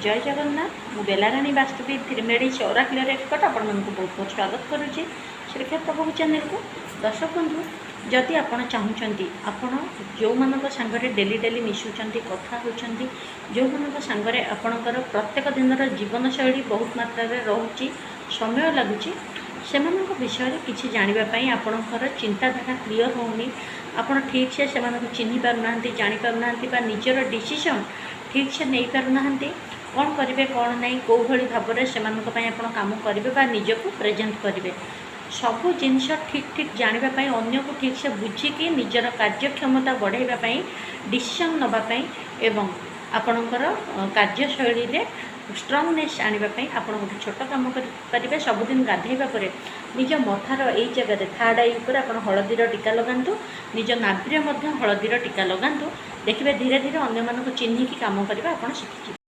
जय जगन्नाथ मु बेलाराणी वास्तुविद त्रिमेड़ी चौराकिल निकट आपण बहुत बहुत स्वागत करुच्ची श्रीक्षेत्र प्रभु चैनल को। दर्शक बंधु जदि आपण चाहूँगी आपण जो मान सांगे डेली डेली मिशुंट कथा होती जो मान सांगे आपणकर प्रत्येक दिन जीवन शैली बहुत मात्रा रोचे समय लगुच से विषय किसी जानापी आपणकर चिंताधारा क्लीयर होनी आपड़ ठीक से चिन्ह पारना जापार निजर डिसीजन ठीक से नहीं पारना कौन करेंगे कौन नहीं कौ भाई भाव में आप कम करेंगे निजक प्रेजेंट करेंगे सबू जिनस ठीक ठीक जानापी अन्न को ठीक से बुझिकी निजर कार्यक्षमता बढ़ाई डिसीजन नापी एवं आपणकर कार्यशैली में स्ट्रंगनेस आने आप गोटे छोट कम करेंगे सबुदिन गाधेवा पर निज मथार यही जगह थार्ड आई पर आप हलदीर टीका लगातु निज नाभि हलदीर टीका लगातु देखिए धीरे धीरे अन्य मानक चिन्हिकी कम करवा आप शिखिए।